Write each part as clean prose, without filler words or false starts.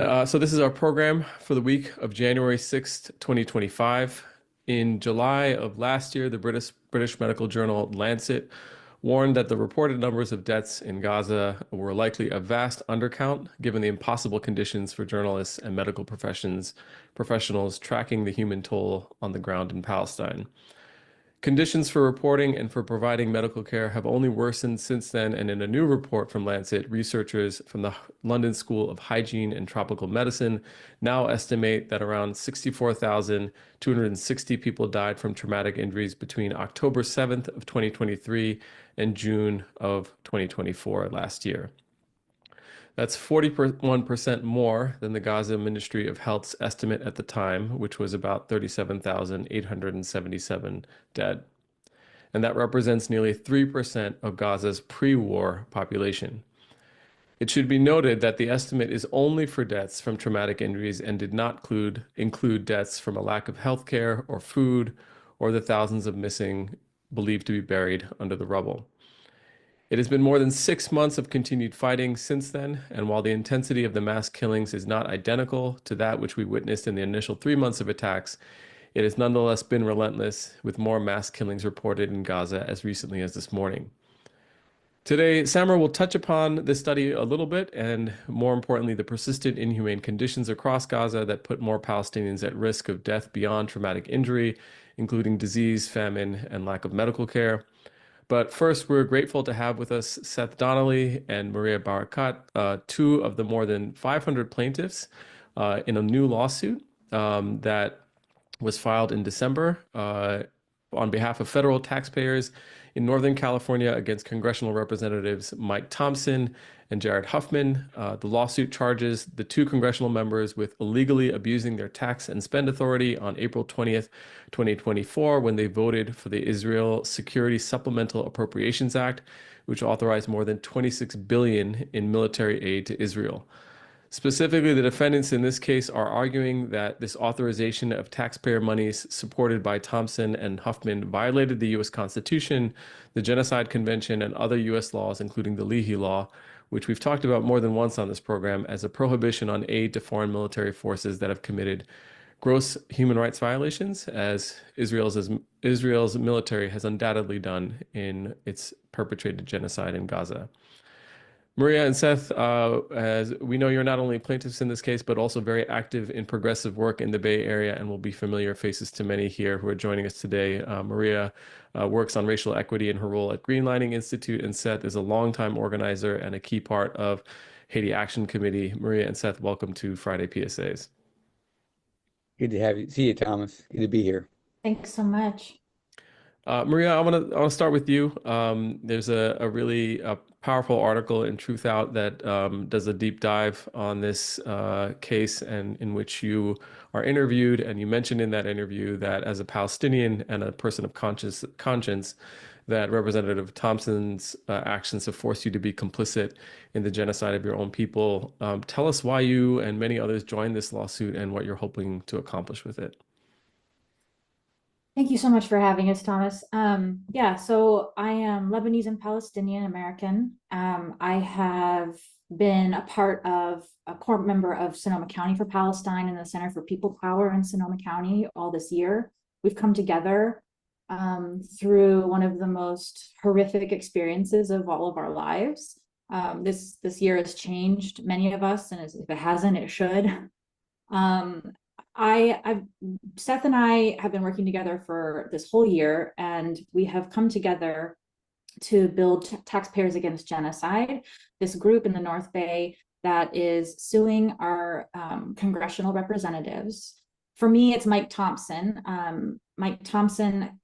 So this is our program for the week of January 6th, 2025. In July of last year, the British medical journal Lancet warned that the reported numbers of deaths in Gaza were likely a vast undercount, given the impossible conditions for journalists and medical professionals tracking the human toll on the ground in Palestine. Conditions for reporting and for providing medical care have only worsened since then, and in a new report from Lancet, researchers from the London School of Hygiene and Tropical Medicine now estimate that around 64,260 people died from traumatic injuries between October 7th of 2023 and June of 2024 last year. That's 41% more than the Gaza Ministry of Health's estimate at the time, which was about 37,877 dead. And that represents nearly 3% of Gaza's pre-war population. It should be noted that the estimate is only for deaths from traumatic injuries and did not include deaths from a lack of health care or food, or the thousands of missing believed to be buried under the rubble. It has been more than 6 months of continued fighting since then, and while the intensity of the mass killings is not identical to that which we witnessed in the initial 3 months of attacks, it has nonetheless been relentless, with more mass killings reported in Gaza as recently as this morning. Today, Samar will touch upon this study a little bit, and more importantly, the persistent inhumane conditions across Gaza that put more Palestinians at risk of death beyond traumatic injury, including disease, famine, and lack of medical care. But first, we're grateful to have with us Seth Donnelly and Maria Barakat, two of the more than 500 plaintiffs in a new lawsuit that was filed in December on behalf of federal taxpayers in Northern California against congressional representatives Mike Thompson and Jared Huffman. The lawsuit charges the two congressional members with illegally abusing their tax and spend authority on April 20th, 2024, when they voted for the Israel Security Supplemental Appropriations Act, which authorized more than $26 billion in military aid to Israel. Specifically, the defendants in this case are arguing that this authorization of taxpayer monies supported by Thompson and Huffman violated the U.S. Constitution, the Genocide Convention, and other U.S. laws, including the Leahy Law, which we've talked about more than once on this program, as a prohibition on aid to foreign military forces that have committed gross human rights violations, as Israel's military has undoubtedly done in its perpetrated genocide in Gaza. Maria and Seth, as we know, you're not only plaintiffs in this case, but also very active in progressive work in the Bay Area and will be familiar faces to many here who are joining us today. Maria works on racial equity in her role at Greenlining Institute, and Seth is a longtime organizer and a key part of Haiti Action Committee. Maria and Seth, welcome to Friday PSAs. Good to have you. See you, Thomas. Good to be here. Thanks so much. Maria, I want to start with you. There's a really powerful article in Truth Out that does a deep dive on this case, and in which you are interviewed, and you mentioned in that interview that as a Palestinian and a person of conscience, that Representative Thompson's actions have forced you to be complicit in the genocide of your own people. Tell us why you and many others joined this lawsuit and what you're hoping to accomplish with it. Thank you so much for having us, Thomas. Yeah, so I am Lebanese and Palestinian American. I have been a core member of Sonoma County for Palestine and the Center for People Power in Sonoma County all this year. We've come together through one of the most horrific experiences of all of our lives. This year has changed many of us, and if it hasn't, it should. Seth and I have been working together for this whole year, and we have come together to build Taxpayers Against Genocide, this group in the North Bay that is suing our congressional representatives. For me, it's Mike Thompson. Mike Thompson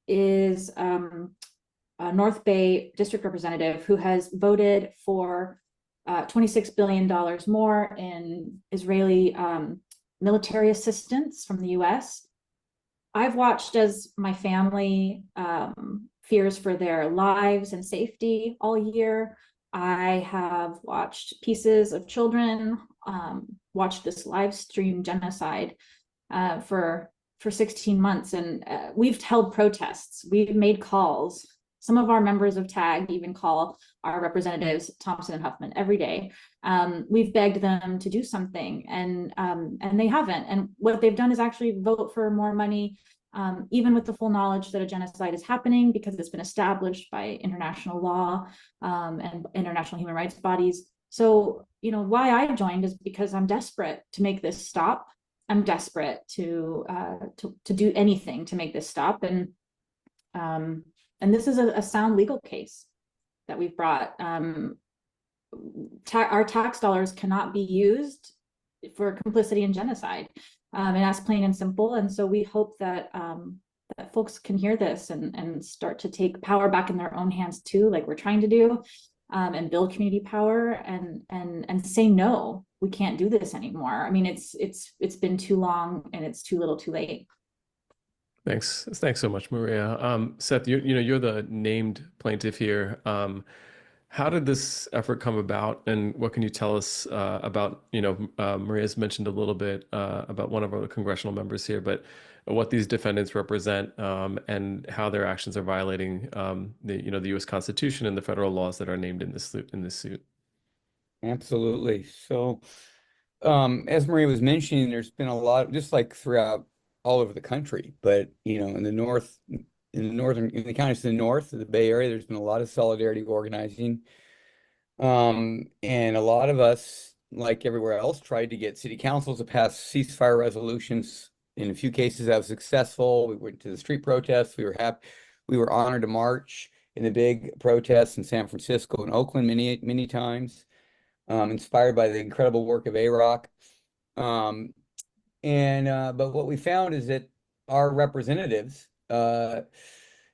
is a North Bay district representative who has voted for $26 billion more in Israeli military assistance from the US. I've watched as my family fears for their lives and safety all year. I have watched pieces of children watch this live stream genocide for 16 months, and we've held protests. We've made calls. Some of our members of TAG even call our representatives Thompson and Huffman every day We've begged them to do something, and they haven't. And what they've done is actually vote for more money, even with the full knowledge that a genocide is happening, because it's been established by international law, and international human rights bodies. So, why I joined is because I'm desperate to make this stop. I'm desperate to do anything to make this stop. And this is a sound legal case that we've brought. Our tax dollars cannot be used for complicity in genocide, and that's plain and simple. And so we hope that that folks can hear this and start to take power back in their own hands too, like we're trying to do, and build community power, and say no, we can't do this anymore. I mean, it's been too long, and it's too little, too late. Thanks so much, Maria. Seth, you're the named plaintiff here. How did this effort come about, and what can you tell us about, Maria's mentioned a little bit about one of our congressional members here, but what these defendants represent, and how their actions are violating the U.S. Constitution and the federal laws that are named in this suit. Absolutely. So, as Maria was mentioning, there's been a lot, just like throughout all over the country, but in the north, in the counties to the north of the Bay Area, there's been a lot of solidarity organizing. And a lot of us, like everywhere else, tried to get city councils to pass ceasefire resolutions. In a few cases, that was successful. We went to the street protests. We were happy. We were honored to march in the big protests in San Francisco and Oakland many, many times, inspired by the incredible work of AROC. But what we found is that our representatives,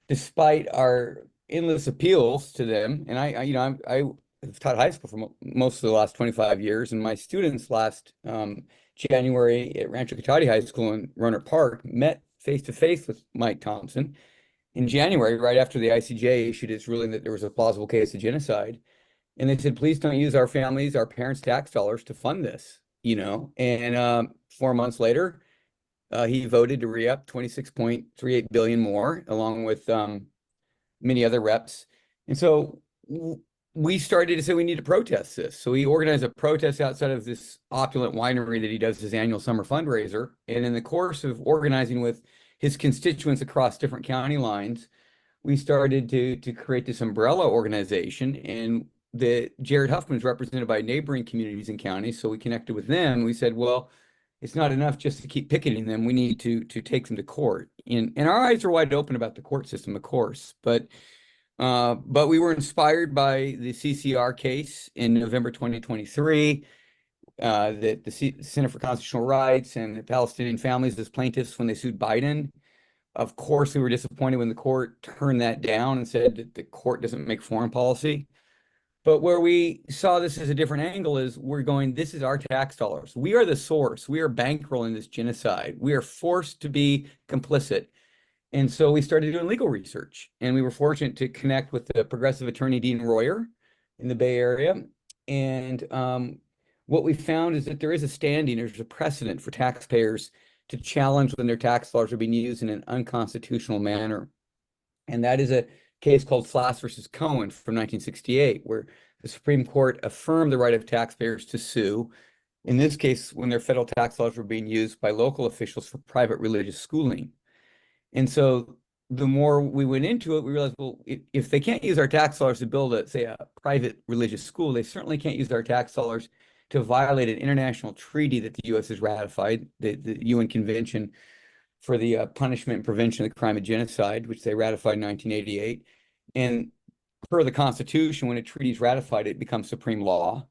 despite our endless appeals to them, and I've taught high school for most of the last 25 years, and my students last January at Rancho Cotati High School in Rohnert Park met face to face with Mike Thompson in January, right after the ICJ issued its ruling that there was a plausible case of genocide. And they said, please don't use our families, our parents' tax dollars to fund this, And 4 months later, he voted to re-up 26.38 billion more, along with many other reps. And so we started to say we need to protest this. So he organized a protest outside of this opulent winery that he does his annual summer fundraiser. And in the course of organizing with his constituents across different county lines, we started to create this umbrella organization. And Jared Huffman is represented by neighboring communities and counties. So we connected with them. We said, well, it's not enough just to keep picketing them. We need to take them to court. And our eyes are wide open about the court system, of course. But we were inspired by the CCR case in November 2023, that the Center for Constitutional Rights and the Palestinian families as plaintiffs when they sued Biden. Of course, we were disappointed when the court turned that down and said that the court doesn't make foreign policy. But where we saw this as a different angle is we're going, this is our tax dollars. We are the source. We are bankrolling this genocide. We are forced to be complicit. And so we started doing legal research, and we were fortunate to connect with the progressive attorney Dean Royer in the Bay Area. And what we found is that there's a precedent for taxpayers to challenge when their tax dollars are being used in an unconstitutional manner. And that is a case called Flass versus Cohen from 1968, where the Supreme Court affirmed the right of taxpayers to sue, in this case, when their federal tax dollars were being used by local officials for private religious schooling. And so the more we went into it, we realized, well, if they can't use our tax dollars to build a private religious school, they certainly can't use our tax dollars to violate an international treaty that the U.S. has ratified, the UN Convention for the Punishment and Prevention of the Crime of Genocide, which they ratified in 1988. And per the Constitution, when a treaty is ratified, it becomes supreme law.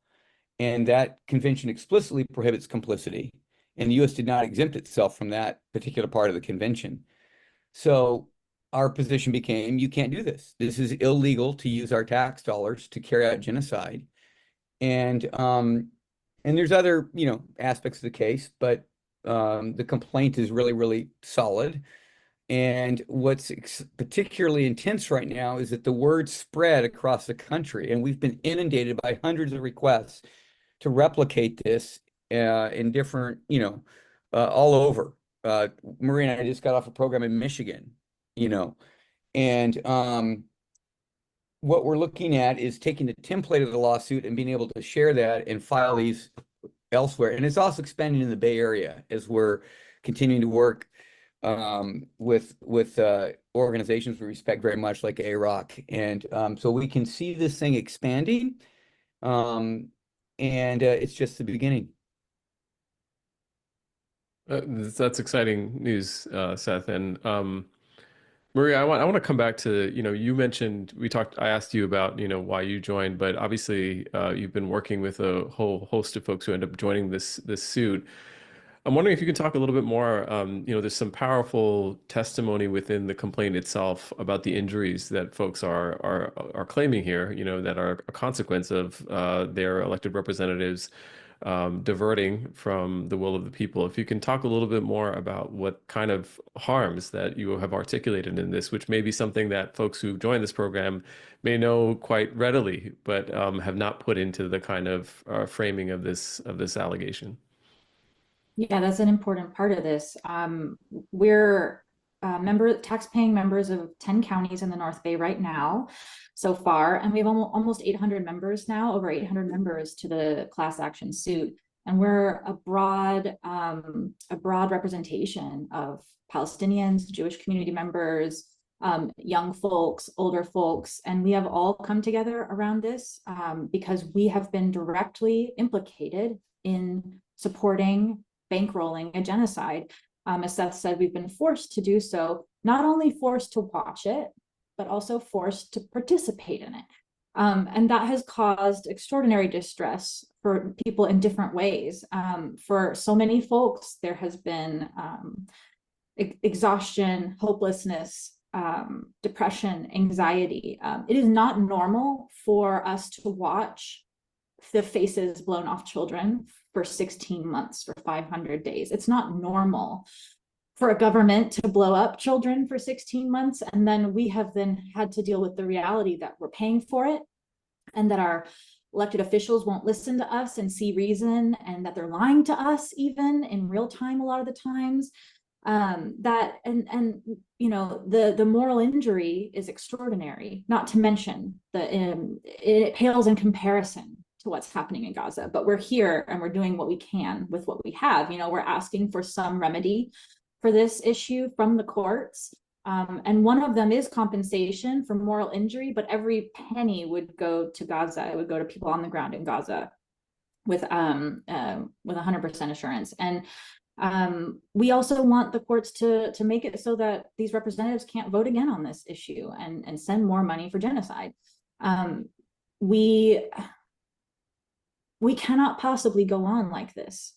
And that convention explicitly prohibits complicity. And the U.S. did not exempt itself from that particular part of the convention. So our position became, you can't do this. This is illegal to use our tax dollars to carry out genocide. And there's other, aspects of the case, but the complaint is really, really solid. And what's particularly intense right now is that the word spread across the country, and we've been inundated by hundreds of requests to replicate this in different, all over. Maria and I just got off a program in Michigan, and what we're looking at is taking the template of the lawsuit and being able to share that and file these elsewhere. And it's also expanding in the Bay Area as we're continuing to work with organizations we respect very much, like AROC. And so we can see this thing expanding, and it's just the beginning. That's exciting news, Seth. And Maria, I want to come back to, you mentioned I asked you about, why you joined, but obviously you've been working with a whole host of folks who end up joining this suit. I'm wondering if you can talk a little bit more. There's some powerful testimony within the complaint itself about the injuries that folks are claiming here, that are a consequence of their elected representatives diverting from the will of the people. If you can talk a little bit more about what kind of harms that you have articulated in this, which may be something that folks who join this program may know quite readily, but have not put into the kind of framing of this allegation. Yeah, that's an important part of this. We're tax-paying members of 10 counties in the North Bay right now, so far, and we have almost 800 members now, over 800 members to the class action suit. And we're a broad representation of Palestinians, Jewish community members, young folks, older folks, and we have all come together around this because we have been directly implicated in supporting bankrolling a genocide. As Seth said, we've been forced to do so, not only forced to watch it, but also forced to participate in it. And that has caused extraordinary distress for people in different ways. For so many folks, there has been exhaustion, hopelessness, depression, anxiety. It is not normal for us to watch the faces blown off children for 16 months, for 500 days. It's not normal for a government to blow up children for 16 months. And then we have then had to deal with the reality that we're paying for it and that our elected officials won't listen to us and see reason, and that they're lying to us even in real time a lot of the times. The moral injury is extraordinary, not to mention it pales in comparison to what's happening in Gaza. But we're here and we're doing what we can with what we have. We're asking for some remedy for this issue from the courts. And one of them is compensation for moral injury, but every penny would go to Gaza. It would go to people on the ground in Gaza with 100% assurance. And we also want the courts to make it so that these representatives can't vote again on this issue and send more money for genocide. We cannot possibly go on like this.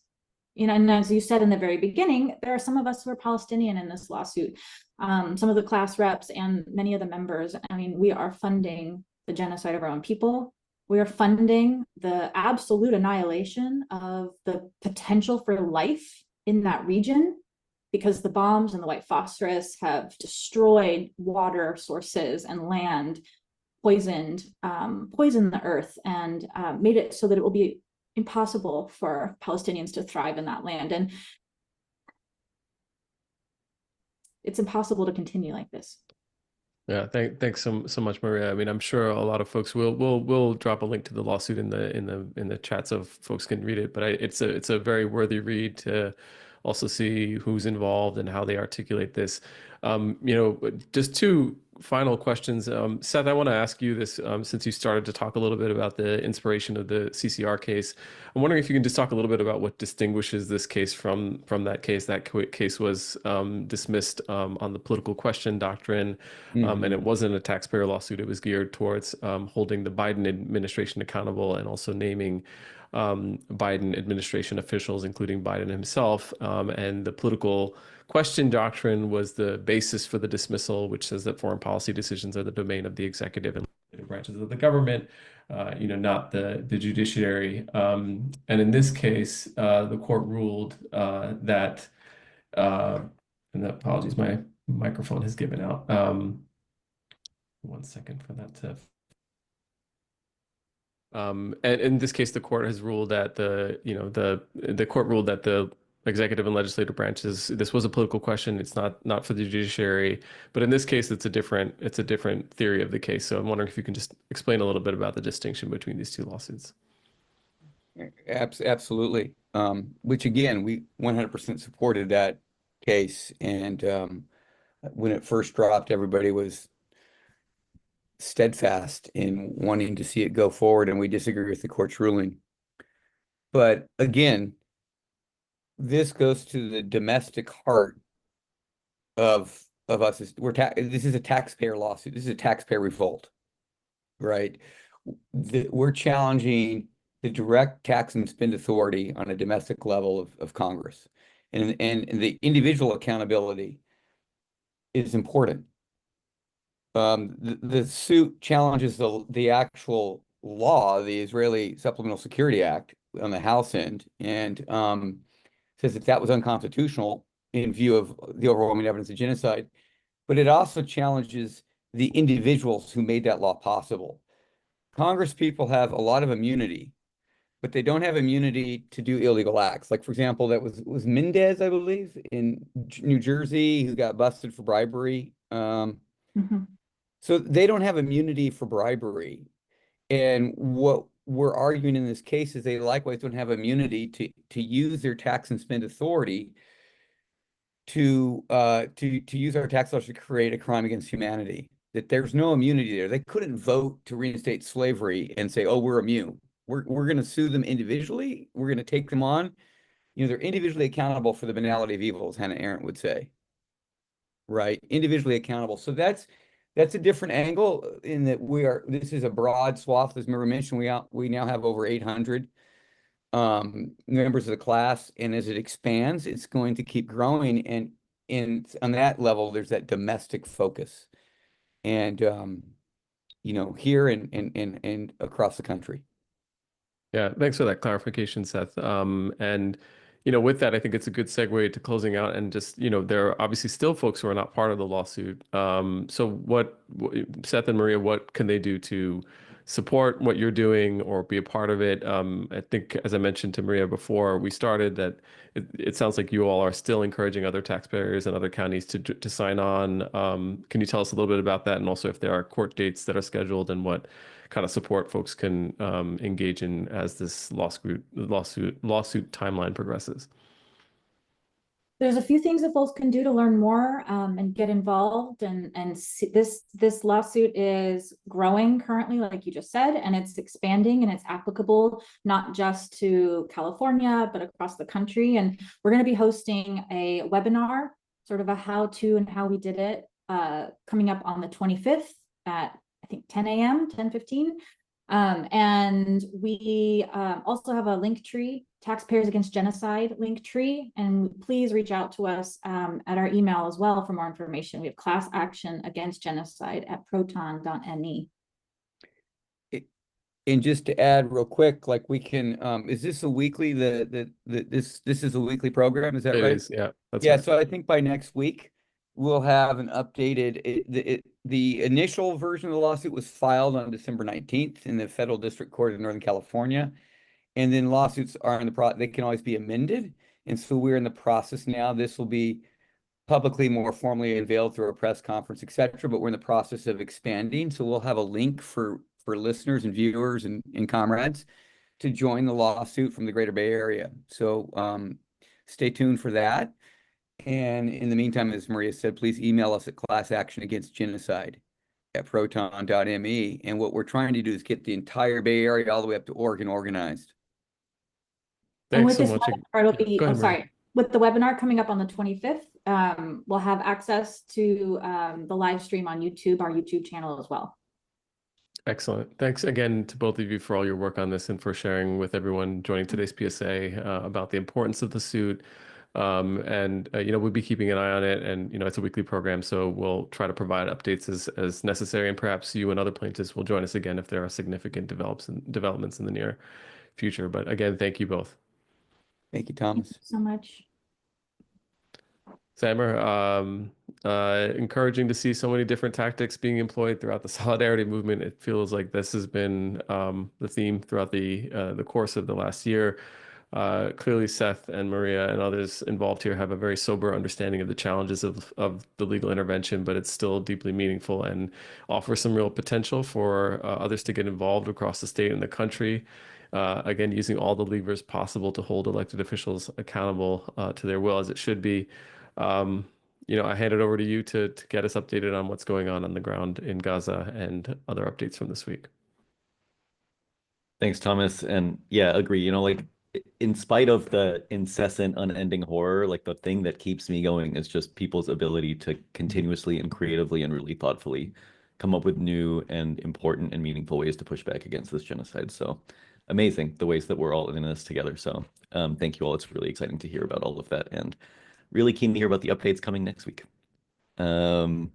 And as you said in the very beginning, there are some of us who are Palestinian in this lawsuit, some of the class reps and many of the members. I mean, we are funding the genocide of our own people. We are funding the absolute annihilation of the potential for life in that region, because the bombs and the white phosphorus have destroyed water sources and land, poisoned the earth, and made it so that it will be impossible for Palestinians to thrive in that land. And it's impossible to continue like this. Yeah, thanks so much, Maria. I mean, I'm sure a lot of folks will drop a link to the lawsuit in the chat so folks can read it. But it's a very worthy read to also see who's involved and how they articulate this. Just two final questions. Seth, I want to ask you this since you started to talk a little bit about the inspiration of the CCR case. I'm wondering if you can just talk a little bit about what distinguishes this case from that case. That case was dismissed on the political question doctrine, and it wasn't a taxpayer lawsuit. It was geared towards holding the Biden administration accountable and also naming Biden administration officials, including Biden himself. And the political question doctrine was the basis for the dismissal, which says that foreign policy decisions are the domain of the executive and branches of the government, not the judiciary. And in this case, the court ruled that, and apologies, my microphone has given out. 1 second for that to. And in this case, the court has ruled that the court ruled that the executive and legislative branches. This was a political question. It's not for the judiciary, but in this case, it's a different theory of the case. So I'm wondering if you can just explain a little bit about the distinction between these two lawsuits. Absolutely. Which again, we 100% supported that case. And when it first dropped, everybody was steadfast in wanting to see it go forward, and we disagree with the court's ruling. But again, this goes to the domestic heart of us. This is a taxpayer lawsuit. This is a taxpayer revolt, right? We're challenging the direct tax and spend authority on a domestic level of Congress, and the individual accountability is important. The suit challenges the actual law, the Israeli Supplemental Security Act on the House end, and says that was unconstitutional in view of the overwhelming evidence of genocide. But it also challenges the individuals who made that law possible. Congress people have a lot of immunity, but they don't have immunity to do illegal acts. Like, for example, that was Mendez, I believe, in New Jersey, who got busted for bribery. So they don't have immunity for bribery. And what we're arguing in this case is they likewise don't have immunity to use their tax and spend authority to use our tax laws to create a crime against humanity. That there's no immunity there. They couldn't vote to reinstate slavery and say, "Oh, we're immune." We're going to sue them individually. We're going to take them on. They're individually accountable for the banality of evil, as Hannah Arendt would say. Right? Individually accountable. So that's a different angle in that this is a broad swath. As Mira mentioned, we now have over 800 members of the class, and as it expands, it's going to keep growing. And on that level, there's that domestic focus, and here and across the country. Yeah, thanks for that clarification, Seth. And with that, I think it's a good segue to closing out. And just, there are obviously still folks who are not part of the lawsuit. So Seth and Maria, what can they do to support what you're doing or be a part of it? I think, as I mentioned to Maria before we started, that it sounds like you all are still encouraging other taxpayers and other counties to sign on. Can you tell us a little bit about that, and also if there are court dates that are scheduled and what kind of support folks can engage in as this lawsuit timeline progresses? There's a few things that folks can do to learn more and get involved. And see, this lawsuit is growing currently, like you just said, and it's expanding, and it's applicable not just to California, but across the country. And we're going to be hosting a webinar, sort of a how-to and how we did it, coming up on the 25th at, I think, 10 a.m., 10:15. And we also have a link tree, Taxpayers Against Genocide link tree, and please reach out to us at our email as well for more information. We have class action against genocide at proton.me. And just to add real quick, like we can, is this a weekly, this is a weekly program, is that right? It is, yeah. That's Yeah, right. so I think by next week, we'll have an updated, the initial version of the lawsuit was filed on December 19th in the Federal District Court of Northern California. And then lawsuits are they can always be amended. And so we're in the process now. This will be publicly more formally unveiled through a press conference, et cetera, but we're in the process of expanding. So we'll have a link for listeners and viewers and comrades to join the lawsuit from the Greater Bay Area. So stay tuned for that. And in the meantime, as Maria said, please email us at classactionagainstgenocide@proton.me. And what we're trying to do is get the entire Bay Area all the way up to Oregon organized. Thanks so much. It'll be, Go ahead, Maria. sorry. With the webinar coming up on the 25th, we'll have access to the live stream on YouTube, our YouTube channel as well. Excellent. Thanks again to both of you for all your work on this and for sharing with everyone joining today's PSA about the importance of the suit. We'll be keeping an eye on it, and it's a weekly program, so we'll try to provide updates as necessary, and perhaps you and other plaintiffs will join us again if there are significant developments in the near future. But again, thank you both. Thank you, Thomas. Thank you so much. Samer, encouraging to see so many different tactics being employed throughout the solidarity movement. It feels like this has been the theme throughout the course of the last year. Clearly, Seth and Maria and others involved here have a very sober understanding of the challenges of the legal intervention, but it's still deeply meaningful and offers some real potential for others to get involved across the state and the country. Again, using all the levers possible to hold elected officials accountable to their will as it should be. Um, I hand it over to you to get us updated on what's going on the ground in Gaza and other updates from this week. Thanks, Thomas. And yeah, agree. Like in spite of the incessant, unending horror, like the thing that keeps me going is just people's ability to continuously and creatively and really thoughtfully come up with new and important and meaningful ways to push back against this genocide. So amazing the ways that we're all in this together. So thank you all. It's really exciting to hear about all of that and really keen to hear about the updates coming next week. Um,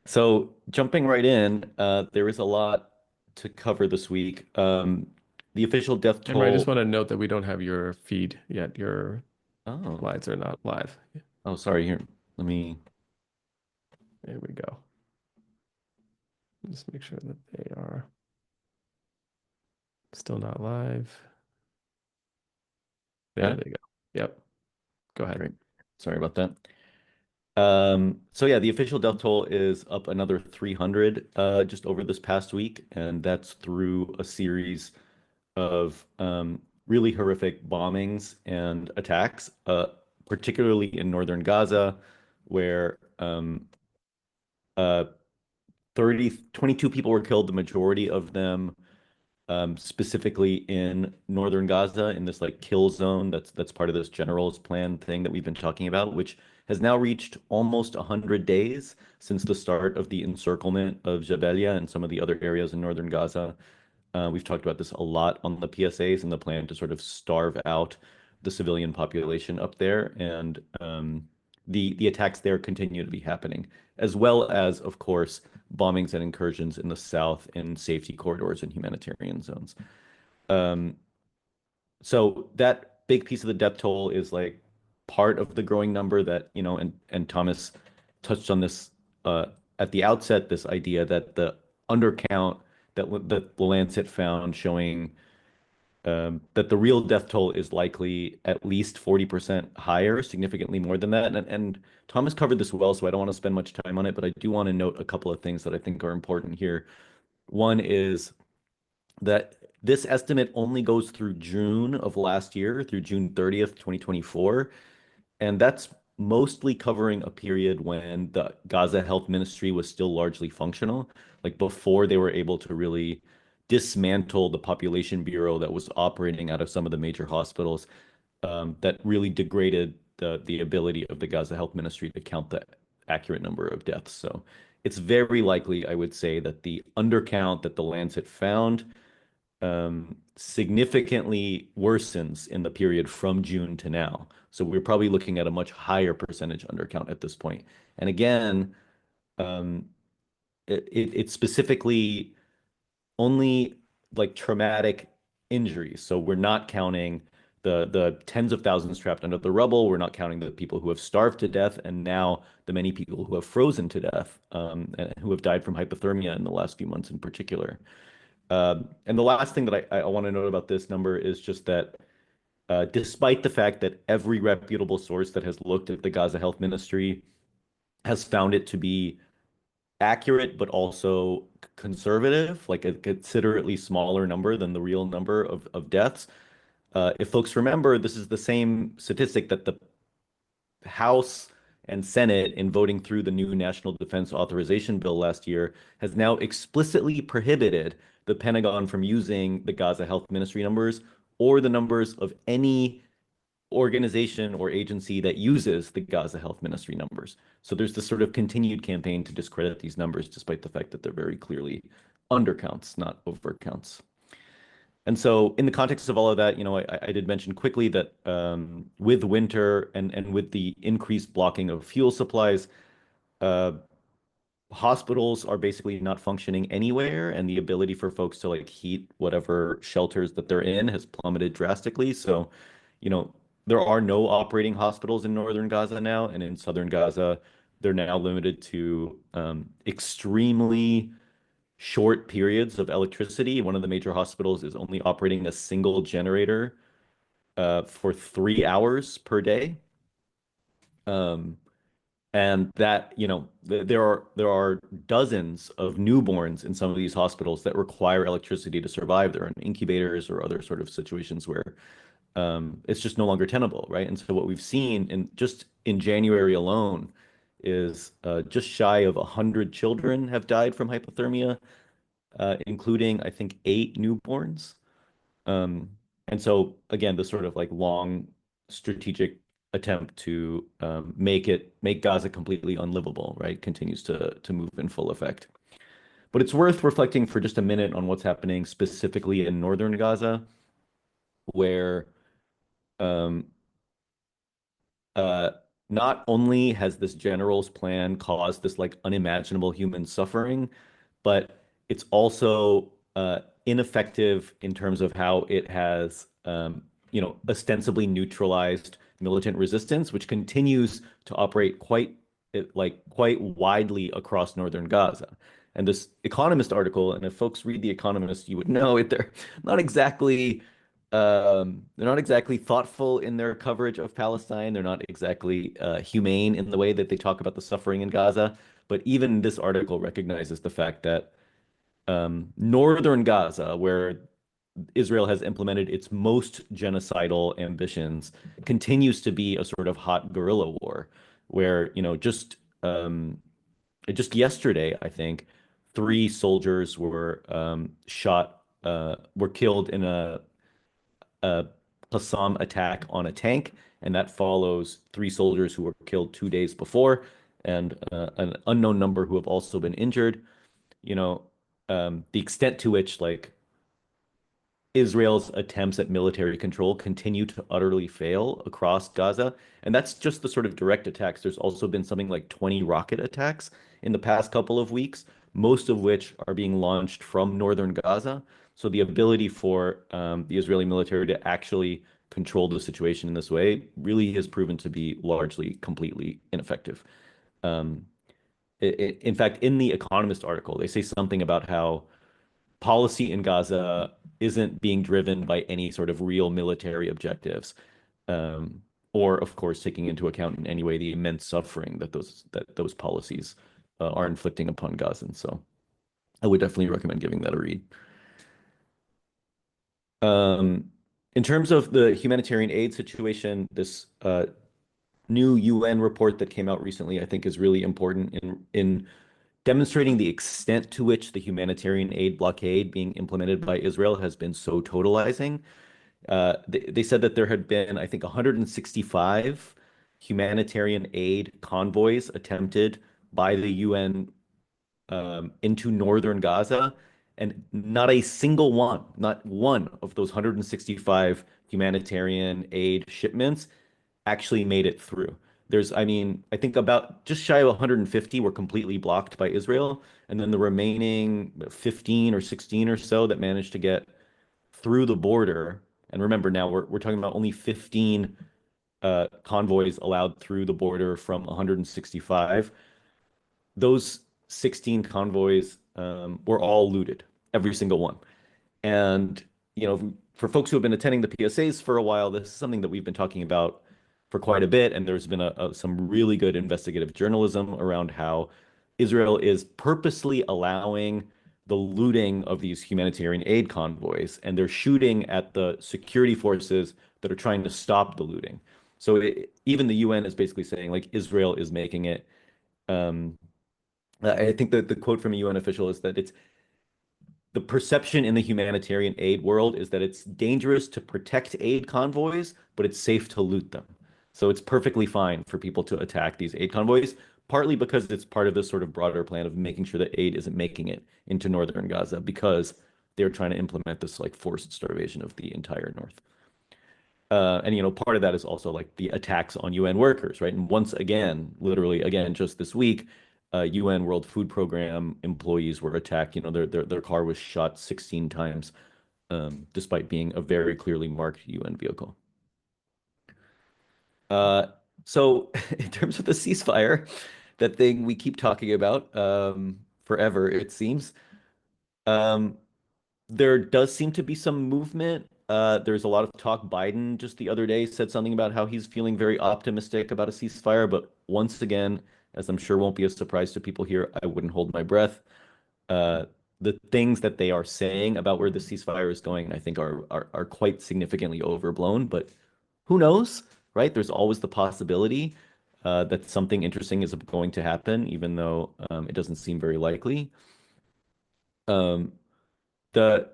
so jumping right in, there is a lot to cover this week. The official death And I just toll. want to note that we don't have your feed yet. Your Oh, slides are not live. oh, sorry. Here, let me. There we go. Just make sure that they are still not live. Got There it? they go. Yep. Go ahead. Great. Sorry about that. So yeah, the official death toll is up another 300 just over this past week, and that's through a series of really horrific bombings and attacks, particularly in northern Gaza, where uh, 22 people were killed, the majority of them specifically in northern Gaza, in this like kill zone that's part of this general's plan thing that we've been talking about, which has now reached almost 100 days since the start of the encirclement of Jabalia and some of the other areas in northern Gaza. We've talked about this a lot on the PSAs and the plan to sort of starve out the civilian population up there, and the attacks there continue to be happening, as well as, of course, bombings and incursions in the south in safety corridors and humanitarian zones. Um, so that big piece of the death toll is like part of the growing number that, and Thomas touched on this at the outset, this idea that the undercount that the Lancet found showing that the real death toll is likely at least 40% higher, significantly more than that. And Thomas covered this well, so I don't want to spend much time on it, but I do want to note a couple of things that I think are important here. One is that this estimate only goes through June of last year, through June 30th, 2024. And that's mostly covering a period when the Gaza Health Ministry was still largely functional, like before they were able to really dismantle the population bureau that was operating out of some of the major hospitals, that really degraded the ability of the Gaza Health Ministry to count the accurate number of deaths. So it's very likely, I would say, that the undercount that the Lancet found significantly worsens in the period from June to now. So we're probably looking at a much higher percentage undercount at this point. And again, um, it's specifically only like traumatic injuries. So we're not counting the tens of thousands trapped under the rubble. We're not counting the people who have starved to death, and now the many people who have frozen to death, and who have died from hypothermia in the last few months in particular. And the last thing that I want to note about this number is just that despite the fact that every reputable source that has looked at the Gaza Health Ministry has found it to be accurate, but also conservative, like a considerably smaller number than the real number of deaths. If folks remember, this is the same statistic that the House and Senate, in voting through the new National Defense Authorization Bill last year, has now explicitly prohibited the Pentagon from using the Gaza Health Ministry numbers or the numbers of any organization or agency that uses the Gaza Health Ministry numbers. So there's this sort of continued campaign to discredit these numbers, despite the fact that they're very clearly undercounts, not overcounts. And so in the context of all of that, I did mention quickly that with winter and with the increased blocking of fuel supplies, uh, hospitals are basically not functioning anywhere, and the ability for folks to like heat whatever shelters that they're in has plummeted drastically. So, there are no operating hospitals in northern Gaza now, and in southern Gaza, they're now limited to extremely short periods of electricity. One of the major hospitals is only operating a single generator for 3 hours per day. And that, there are dozens of newborns in some of these hospitals that require electricity to survive. They're in incubators or other sort of situations where it's just no longer tenable, right? And so what we've seen in January alone is just shy of 100 children have died from hypothermia, including, I think, 8 newborns. Um, and so again, the sort of like long strategic attempt to make Gaza completely unlivable, right, continues to move in full effect. But it's worth reflecting for just a minute on what's happening specifically in northern Gaza, where um, uh, not only has this general's plan caused this like unimaginable human suffering, but it's also ineffective in terms of how it has, ostensibly neutralized militant resistance, which continues to operate quite widely across northern Gaza. And this Economist article, and if folks read The Economist, you would know it. Not exactly they're not exactly thoughtful in their coverage of Palestine. They're not exactly humane in the way that they talk about the suffering in Gaza. But even this article recognizes the fact that northern Gaza, where Israel has implemented its most genocidal ambitions, continues to be a sort of hot guerrilla war, where, just yesterday, I think, 3 soldiers were killed in a Qassam attack on a tank, and that follows 3 soldiers who were killed 2 days before, and an unknown number who have also been injured. The extent to which like Israel's attempts at military control continue to utterly fail across Gaza. And that's just the sort of direct attacks. There's also been something like 20 rocket attacks in the past couple of weeks, most of which are being launched from northern Gaza. So the ability for the Israeli military to actually control the situation in this way really has proven to be largely, completely ineffective. Um, in fact, in the Economist article, they say something about how policy in Gaza isn't being driven by any sort of real military objectives, um, or of course taking into account in any way the immense suffering that those policies are inflicting upon Gazans. So I would definitely recommend giving that a read. In terms of the humanitarian aid situation, this new UN report that came out recently, I think, is really important in demonstrating the extent to which the humanitarian aid blockade being implemented by Israel has been so totalizing. They said that there had been, I think, 165 humanitarian aid convoys attempted by the UN into northern Gaza, and not a single one, not one of those 165 humanitarian aid shipments actually made it through. I mean, I think about just shy of 150 were completely blocked by Israel, and then the remaining 15 or 16 or so that managed to get through the border. And remember, now we're talking about only 15 convoys allowed through the border from 165. Those 16 convoys were all looted, every single one. And, for folks who have been attending the PSAs for a while, this is something that we've been talking about for quite a bit. And there's been some really good investigative journalism around how Israel is purposely allowing the looting of these humanitarian aid convoys, and they're shooting at the security forces that are trying to stop the looting. So even the UN is basically saying, like, Israel is making it. I think that the quote from a UN official is that it's the perception in the humanitarian aid world is that it's dangerous to protect aid convoys, but it's safe to loot them. So it's perfectly fine for people to attack these aid convoys, partly because it's part of this sort of broader plan of making sure that aid isn't making it into northern Gaza, because they're trying to implement this like forced starvation of the entire north. And part of that is also like the attacks on UN workers, right? And once again, literally again, just this week, UN World Food Program employees were attacked. Their car was shot 16 times, despite being a very clearly marked UN vehicle. So in terms of the ceasefire, that thing we keep talking about forever, it seems, there does seem to be some movement There's a lot of talk. Biden just the other day said something about how he's feeling very optimistic about a ceasefire. But once again, as I'm sure won't be a surprise to people here, I wouldn't hold my breath. Uh, the things that they are saying about where the ceasefire is going, I think are quite significantly overblown. But who knows, right? There's always the possibility that something interesting is going to happen, even though it doesn't seem very likely. Um, the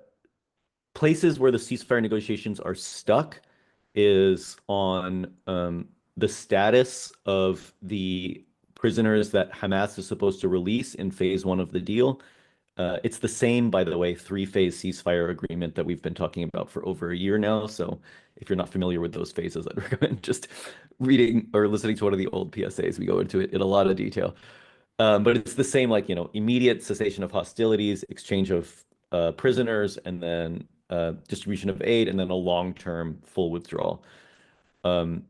places where the ceasefire negotiations are stuck is on the status of the prisoners that Hamas is supposed to release in phase one of the deal. It's the same, by the way, three-phase ceasefire agreement that we've been talking about for over a year now. So if you're not familiar with those phases, I'd recommend just reading or listening to one of the old PSAs. We go into it in a lot of detail. But it's the same, like, immediate cessation of hostilities, exchange of prisoners, and then distribution of aid, and then a long-term full withdrawal. Um,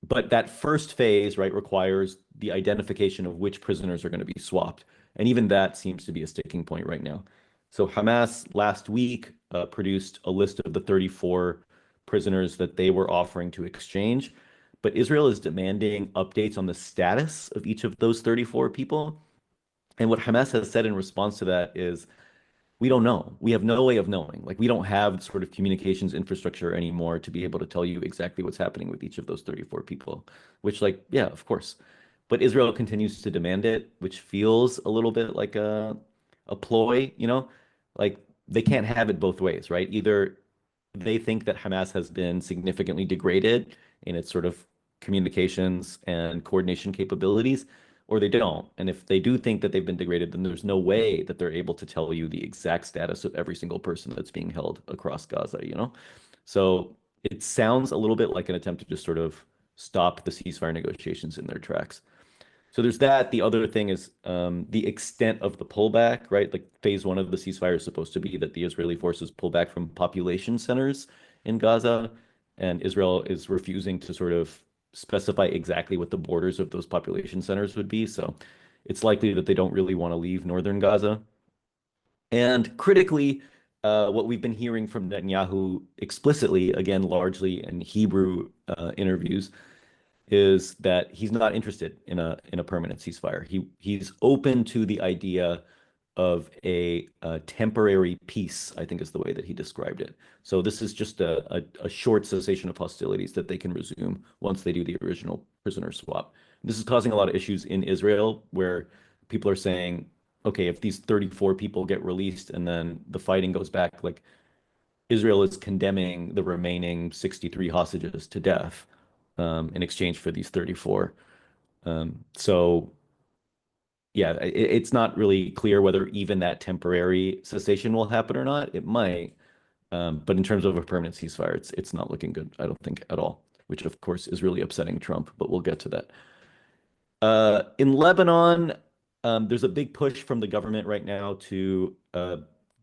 but that first phase, right, requires the identification of which prisoners are going to be swapped. And even that seems to be a sticking point right now. So Hamas last week produced a list of the 34 prisoners that they were offering to exchange. But Israel is demanding updates on the status of each of those 34 people. And what Hamas has said in response to that is, we don't know. We have no way of knowing. Like, we don't have sort of communications infrastructure anymore to be able to tell you exactly what's happening with each of those 34 people, which, like, yeah, of course. But Israel continues to demand it, which feels a little bit like a ploy, Like, they can't have it both ways, right? Either they think that Hamas has been significantly degraded in its sort of communications and coordination capabilities, or they don't. And if they do think that they've been degraded, then there's no way that they're able to tell you the exact status of every single person that's being held across Gaza. So it sounds a little bit like an attempt to just sort of stop the ceasefire negotiations in their tracks. So there's that. The other thing is the extent of the pullback, right? Like, phase one of the ceasefire is supposed to be that the Israeli forces pull back from population centers in Gaza, and Israel is refusing to sort of specify exactly what the borders of those population centers would be. So it's likely that they don't really want to leave northern Gaza. And critically, what we've been hearing from Netanyahu explicitly, again, largely in Hebrew interviews, is that he's not interested in a permanent ceasefire. He's open to the idea of a temporary peace, I think is the way that he described it. So this is just a short cessation of hostilities that they can resume once they do the original prisoner swap. This is causing a lot of issues in Israel, where people are saying, okay, if these 34 people get released and then the fighting goes back, like, Israel is condemning the remaining 63 hostages to death in exchange for these 34. So yeah, it's not really clear whether even that temporary cessation will happen or not. It might, but in terms of a permanent ceasefire, it's not looking good, I don't think, at all, which of course is really upsetting Trump, but we'll get to that. In Lebanon, there's a big push from the government right now to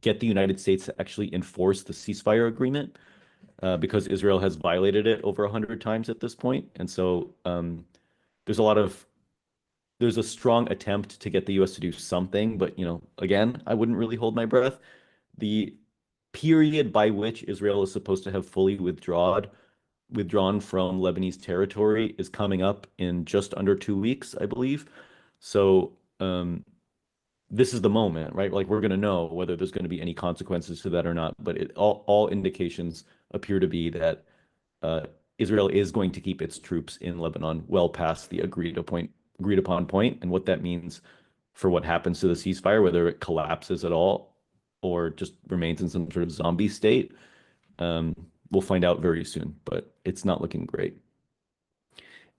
get the United States to actually enforce the ceasefire agreement, because Israel has violated it over 100 times at this point. And so there's a strong attempt to get the US to do something, but again, I wouldn't really hold my breath. The period by which Israel is supposed to have fully withdrawn from Lebanese territory is coming up in just under 2 weeks, I believe. So this is the moment, right? Like, we're going to know whether there's going to be any consequences to that or not. But all indications appear to be that Israel is going to keep its troops in Lebanon well past the agreed upon point, and what that means for what happens to the ceasefire, whether it collapses at all or just remains in some sort of zombie state, we'll find out very soon. But it's not looking great.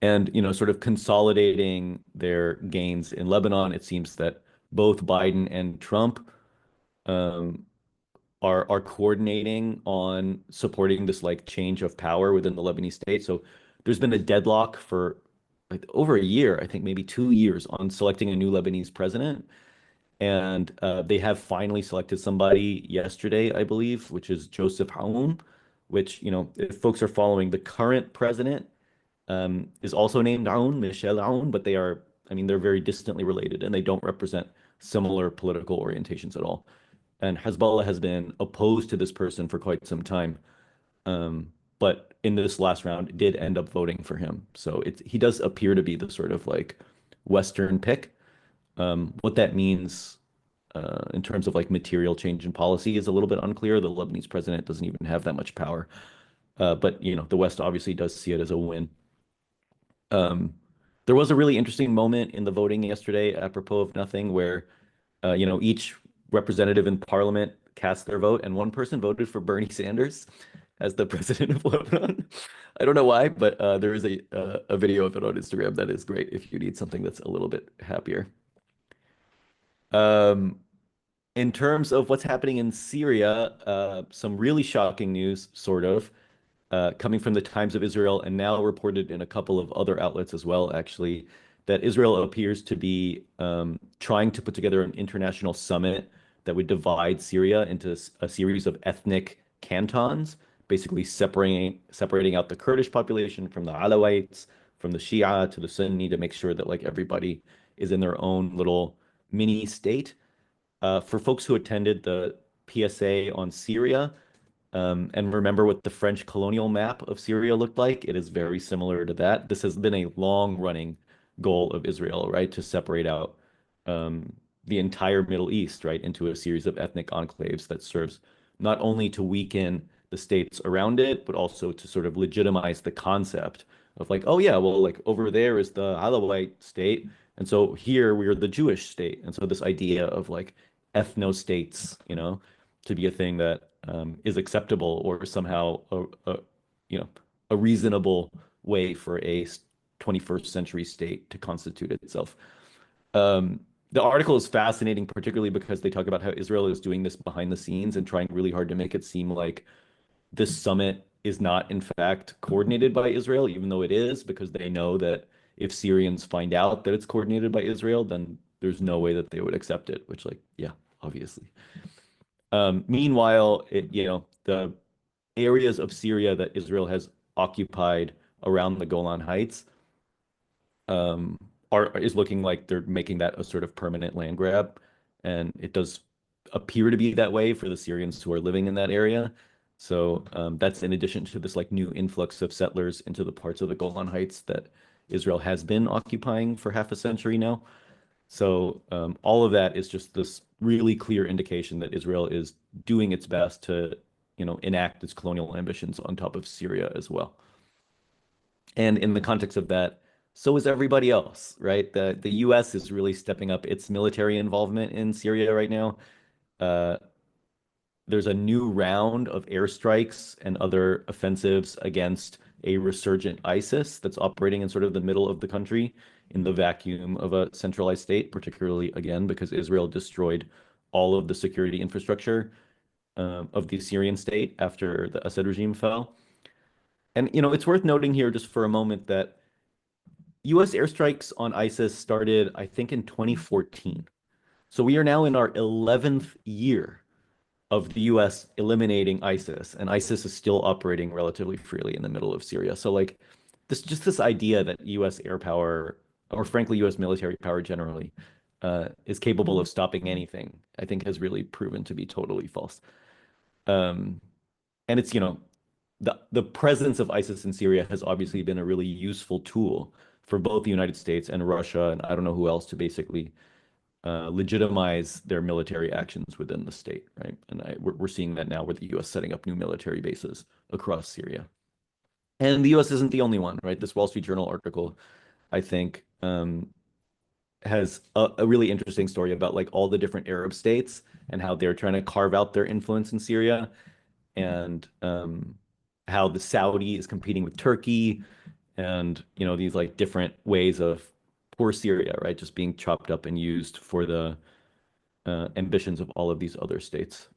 And sort of consolidating their gains in Lebanon, it seems that both Biden and Trump are coordinating on supporting this, like, change of power within the Lebanese state. So there's been a deadlock for like over a year, I think maybe 2 years, on selecting a new Lebanese president. And they have finally selected somebody yesterday, I believe, which is Joseph Aoun, which, if folks are following, the current president is also named Aoun, Michel Aoun, but they're very distantly related, and they don't represent similar political orientations at all. And Hezbollah has been opposed to this person for quite some time. But in this last round, did end up voting for him. So he does appear to be the sort of like Western pick. What that means in terms of like material change in policy is a little bit unclear. The Lebanese president doesn't even have that much power. But the West obviously does see it as a win. There was a really interesting moment in the voting yesterday, apropos of nothing, where each representative in parliament cast their vote, and one person voted for Bernie Sanders as the president of Lebanon. I don't know why, but there is a video of it on Instagram that is great if you need something that's a little bit happier. In terms of what's happening in Syria, some really shocking news, sort of, coming from the Times of Israel and now reported in a couple of other outlets as well, actually, that Israel appears to be trying to put together an international summit that would divide Syria into a series of ethnic cantons, basically separating out the Kurdish population from the Alawites, from the Shia to the Sunni, to make sure that like everybody is in their own little mini state. For folks who attended the PSA on Syria, and remember what the French colonial map of Syria looked like, it is very similar to that. This has been a long-running goal of Israel, right, to separate out the entire Middle East, right, into a series of ethnic enclaves that serves not only to weaken the states around it, but also to sort of legitimize the concept of like, oh yeah, well, like over there is the Alawite state, and so here we are the Jewish state. And so this idea of like ethno-states, to be a thing that is acceptable or somehow a reasonable way for a 21st century state to constitute itself. The article is fascinating, particularly because they talk about how Israel is doing this behind the scenes and trying really hard to make it seem like this summit is not, in fact, coordinated by Israel, even though it is, because they know that if Syrians find out that it's coordinated by Israel, then there's no way that they would accept it, which, like, yeah, obviously. Meanwhile, the areas of Syria that Israel has occupied around the Golan Heights is looking like they're making that a sort of permanent land grab, and it does appear to be that way for the Syrians who are living in that area. So that's in addition to this like new influx of settlers into the parts of the Golan Heights that Israel has been occupying for half a century now. So all of that is just this really clear indication that Israel is doing its best to, enact its colonial ambitions on top of Syria as well. And in the context of that, so is everybody else, right? The U.S. is really stepping up its military involvement in Syria right now. There's a new round of airstrikes and other offensives against a resurgent ISIS that's operating in sort of the middle of the country in the vacuum of a centralized state, particularly, again, because Israel destroyed all of the security infrastructure of the Syrian state after the Assad regime fell. And, it's worth noting here just for a moment that U.S. airstrikes on ISIS started, I think, in 2014. So we are now in our 11th year of the U.S. eliminating ISIS, and ISIS is still operating relatively freely in the middle of Syria. So like this idea that U.S. air power, or frankly U.S. military power generally, is capable of stopping anything, I think has really proven to be totally false. And it's, the presence of ISIS in Syria has obviously been a really useful tool for both the United States and Russia, and I don't know who else, to basically legitimize their military actions within the state, right? And we're seeing that now with the U.S. setting up new military bases across Syria. And the U.S. isn't the only one, right? This Wall Street Journal article, I think, has a really interesting story about like all the different Arab states and how they're trying to carve out their influence in Syria, and how the Saudi is competing with Turkey, and these like different ways of poor Syria, right, just being chopped up and used for the ambitions of all of these other states.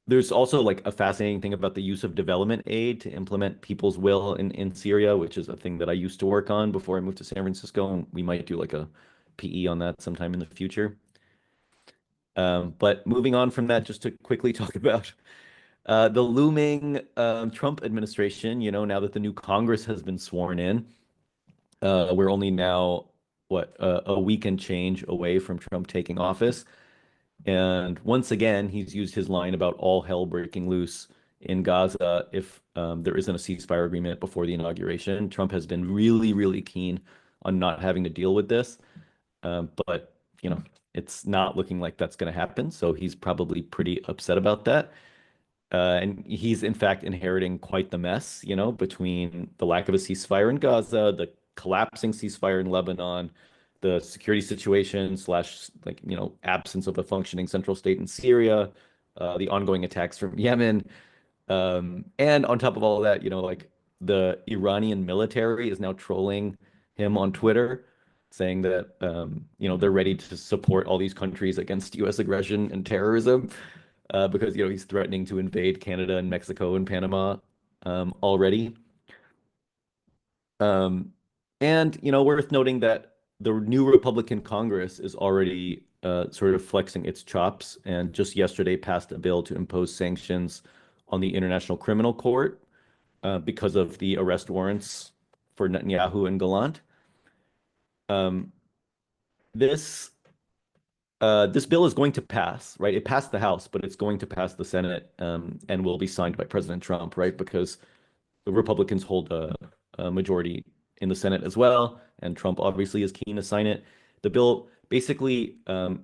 There's also like a fascinating thing about the use of development aid to implement people's will in Syria, which is a thing that I used to work on before I moved to San Francisco, and we might do like a PE on that sometime in the future. But moving on from that, just to quickly talk about the looming Trump administration, now that the new Congress has been sworn in, we're only now, a week and change away from Trump taking office. And once again, he's used his line about all hell breaking loose in Gaza if there isn't a ceasefire agreement before the inauguration. Trump has been really, really keen on not having to deal with this. But, it's not looking like that's going to happen. So he's probably pretty upset about that. And he's in fact inheriting quite the mess, between the lack of a ceasefire in Gaza, the collapsing ceasefire in Lebanon, the security situation slash like, absence of a functioning central state in Syria, the ongoing attacks from Yemen. And on top of all of that, like the Iranian military is now trolling him on Twitter, saying that they're ready to support all these countries against U.S. aggression and terrorism, because he's threatening to invade Canada and Mexico and Panama already. Um, and worth noting that the new Republican Congress is already sort of flexing its chops, and just yesterday passed a bill to impose sanctions on the International Criminal Court because of the arrest warrants for Netanyahu and Gallant. Um, this this bill is going to pass, right? It passed the House, but it's going to pass the Senate, and will be signed by President Trump, right? Because the Republicans hold a majority in the Senate as well, and Trump obviously is keen to sign it. The bill basically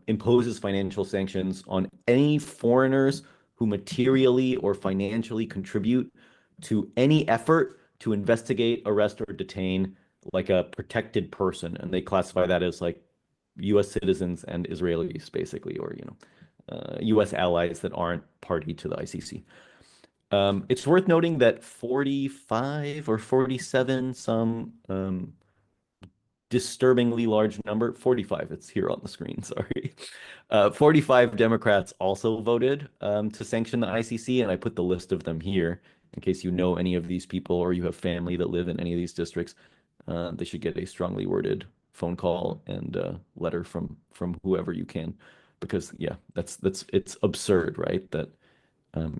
imposes financial sanctions on any foreigners who materially or financially contribute to any effort to investigate, arrest, or detain like a protected person, and they classify that as like U.S. citizens and Israelis, basically, or U.S. allies that aren't party to the ICC. It's worth noting that 45 or 47, some disturbingly large number, 45, it's here on the screen, sorry. 45 Democrats also voted to sanction the ICC, and I put the list of them here in case you know any of these people or you have family that live in any of these districts. They should get a strongly worded phone call and letter from whoever you can, because yeah, that's it's absurd, right? That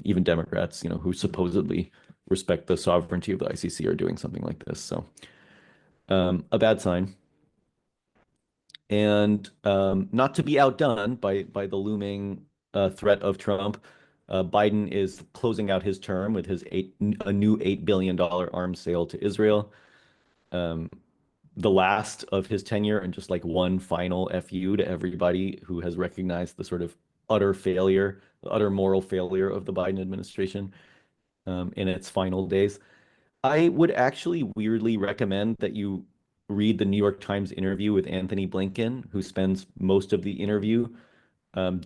even Democrats, who supposedly respect the sovereignty of the ICC are doing something like this. So a bad sign. And not to be outdone by the looming threat of Trump, Biden is closing out his term with a new $8 billion arms sale to Israel. Um, the last of his tenure, and just like one final FU to everybody who has recognized the sort of utter failure, the utter moral failure of the Biden administration in its final days. I would actually weirdly recommend that you read the New York Times interview with Anthony Blinken, who spends most of the interview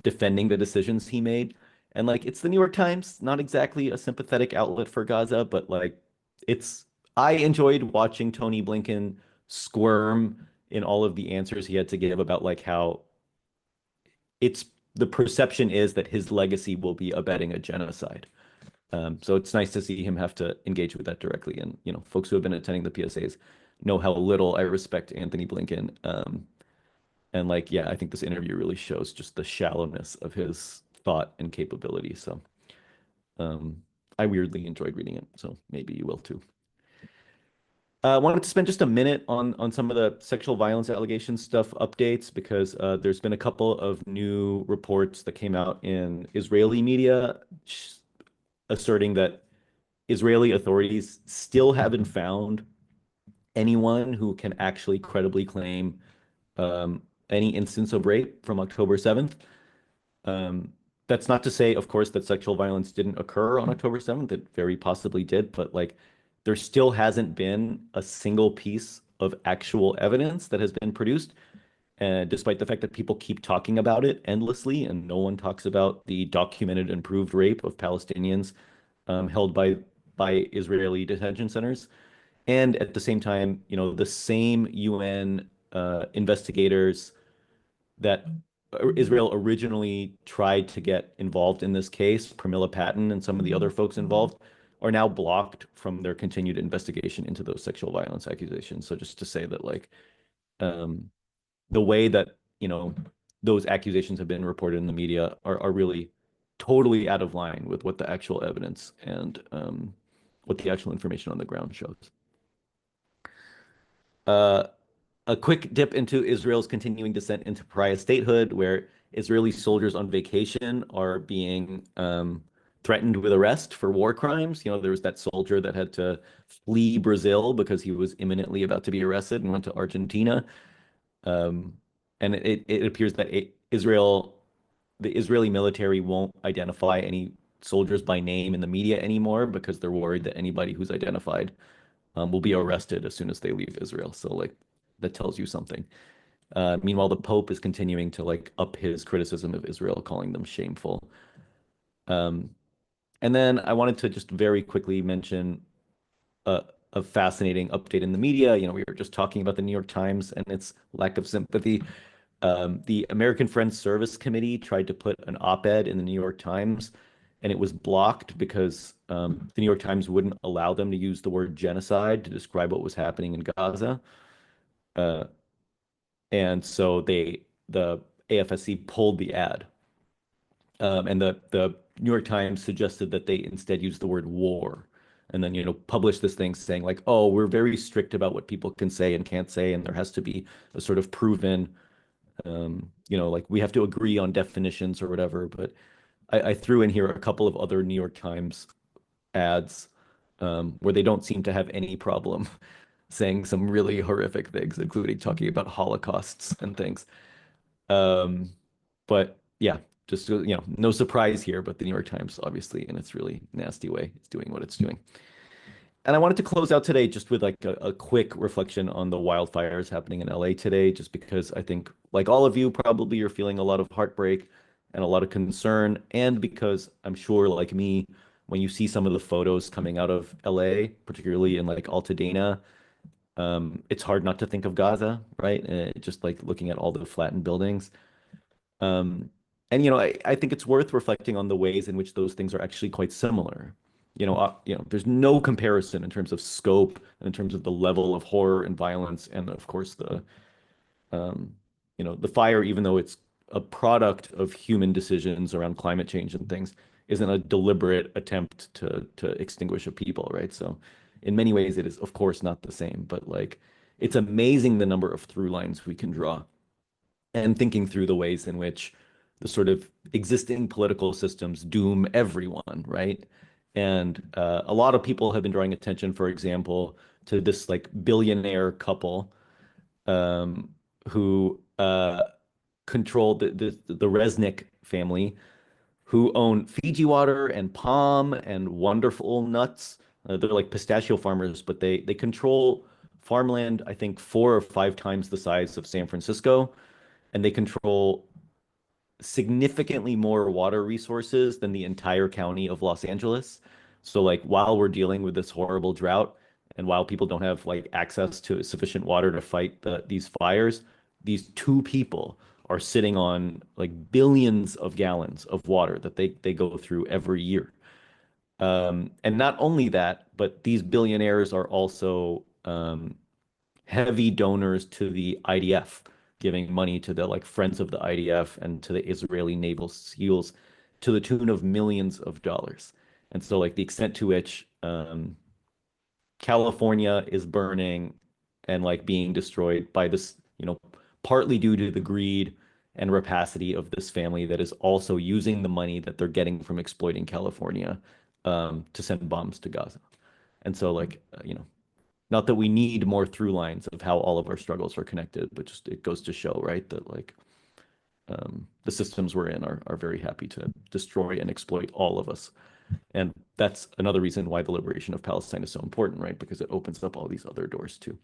defending the decisions he made. And like, it's the New York Times, not exactly a sympathetic outlet for Gaza, but like, I enjoyed watching Tony Blinken squirm in all of the answers he had to give about like how it's the perception is that his legacy will be abetting a genocide. So it's nice to see him have to engage with that directly. And, folks who have been attending the PSAs know how little I respect Anthony Blinken. And like, yeah, I think this interview really shows just the shallowness of his thought and capability. So I weirdly enjoyed reading it. So maybe you will too. I wanted to spend just a minute on some of the sexual violence allegations stuff updates, because there's been a couple of new reports that came out in Israeli media asserting that Israeli authorities still haven't found anyone who can actually credibly claim any instance of rape from October 7th. That's not to say, of course, that sexual violence didn't occur on October 7th. It very possibly did, but like there still hasn't been a single piece of actual evidence that has been produced, despite the fact that people keep talking about it endlessly, and no one talks about the documented and proved rape of Palestinians held by Israeli detention centers. And at the same time, the same UN investigators that Israel originally tried to get involved in this case, Pramila Patton and some of the other folks involved, are now blocked from their continued investigation into those sexual violence accusations. So just to say that, like, the way that, those accusations have been reported in the media are really totally out of line with what the actual evidence and what the actual information on the ground shows. A quick dip into Israel's continuing descent into pariah statehood, where Israeli soldiers on vacation are being threatened with arrest for war crimes. You know, there was that soldier that had to flee Brazil because he was imminently about to be arrested and went to Argentina. Um, and it appears that the Israeli military won't identify any soldiers by name in the media anymore because they're worried that anybody who's identified will be arrested as soon as they leave Israel. So like that tells you something. Meanwhile, the Pope is continuing to like up his criticism of Israel, calling them shameful. Um, and then I wanted to just very quickly mention a, a fascinating update in the media. You know, we were just talking about the New York Times and its lack of sympathy. The American Friends Service Committee tried to put an op-ed in the New York Times, and it was blocked because the New York Times wouldn't allow them to use the word genocide to describe what was happening in Gaza. Uh, and so the AFSC pulled the ad. And the New York Times suggested that they instead use the word war, and then publish this thing saying like, oh, we're very strict about what people can say and can't say, and there has to be a sort of proven, like we have to agree on definitions or whatever. But I threw in here a couple of other New York Times ads where they don't seem to have any problem saying some really horrific things, including talking about holocausts and things. But yeah, just no surprise here, but the New York Times, obviously, in its really nasty way, is doing what it's doing. And I wanted to close out today just with like a quick reflection on the wildfires happening in LA today, just because I think, like all of you, probably you're feeling a lot of heartbreak and a lot of concern, and because I'm sure, like me, when you see some of the photos coming out of LA, particularly in like Altadena, it's hard not to think of Gaza, right? Just like looking at all the flattened buildings. Um, and I think it's worth reflecting on the ways in which those things are actually quite similar. There's no comparison in terms of scope and in terms of the level of horror and violence, and of course um, the fire, even though it's a product of human decisions around climate change and things, isn't a deliberate attempt to extinguish a people, right? So, in many ways, it is of course not the same, but like it's amazing the number of through lines we can draw and thinking through the ways in which the sort of existing political systems doom everyone, right? And a lot of people have been drawing attention, for example, to this like billionaire couple um, who control the Resnick family, who own Fiji water and palm and wonderful nuts. They're like pistachio farmers, but they control farmland, I think 4 or 5 times the size of San Francisco, and they control significantly more water resources than the entire county of Los Angeles. So like while we're dealing with this horrible drought and while people don't have like access to sufficient water to fight these fires, these two people are sitting on like billions of gallons of water that they go through every year. And not only that, but these billionaires are also heavy donors to the IDF, giving money to the like Friends of the IDF and to the Israeli naval SEALs to the tune of millions of dollars. And so like the extent to which California is burning and like being destroyed by this, partly due to the greed and rapacity of this family that is also using the money that they're getting from exploiting California to send bombs to Gaza. And so like, not that we need more through lines of how all of our struggles are connected, but just it goes to show, right, that like the systems we're in are very happy to destroy and exploit all of us. And that's another reason why the liberation of Palestine is so important, right? Because it opens up all these other doors too.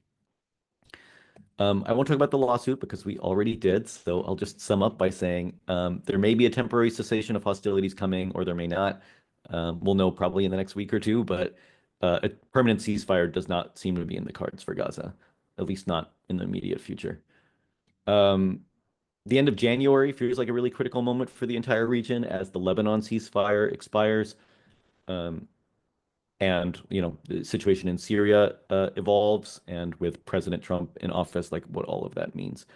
I won't talk about the lawsuit because we already did. So I'll just sum up by saying there may be a temporary cessation of hostilities coming, or there may not. We'll know probably in the next week or two, but a permanent ceasefire does not seem to be in the cards for Gaza, at least not in the immediate future. The end of January feels like a really critical moment for the entire region as the Lebanon ceasefire expires. And the situation in Syria evolves, and with President Trump in office, like what all of that means.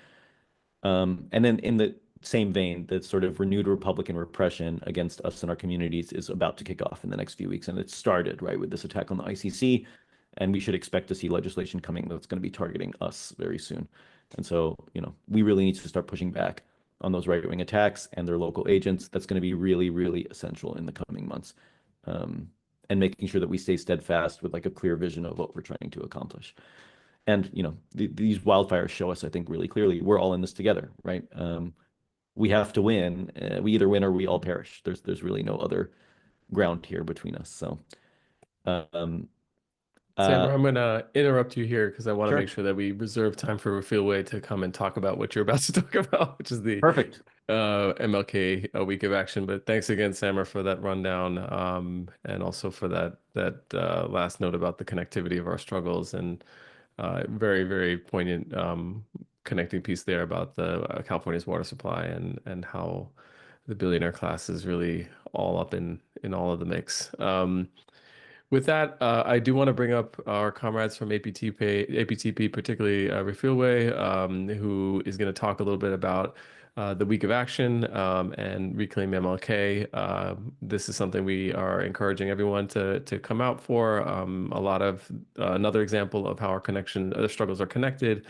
And then in the same vein, the sort of renewed Republican repression against us and our communities is about to kick off in the next few weeks. And it started, right, with this attack on the ICC. And we should expect to see legislation coming that's going to be targeting us very soon. And so, we really need to start pushing back. on those right-wing attacks and their local agents. That's going to be really, really essential in the coming months. And making sure that we stay steadfast with like a clear vision of what we're trying to accomplish. And, you know, these wildfires show us, I think, really clearly, we're all in this together, right? We have to win. We either win or we all perish. There's really no other ground here between us. So, Sam, I'm going to interrupt you here because I want to sure. make sure that we reserve time for Rafael Way to come and talk about what you're about to talk about, which is the Perfect. MLK Week of Action. But thanks again, Samar, for that rundown, and also for that last note about the connectivity of our struggles, and very, very poignant connecting piece there about the California's water supply, and how the billionaire class is really all up in all of the mix. With that, I do want to bring up our comrades from APTP, particularly Rafael Way, who is going to talk a little bit about the Week of Action and Reclaim MLK. This is something we are encouraging everyone to come out for. A lot of another example of how our struggles are connected,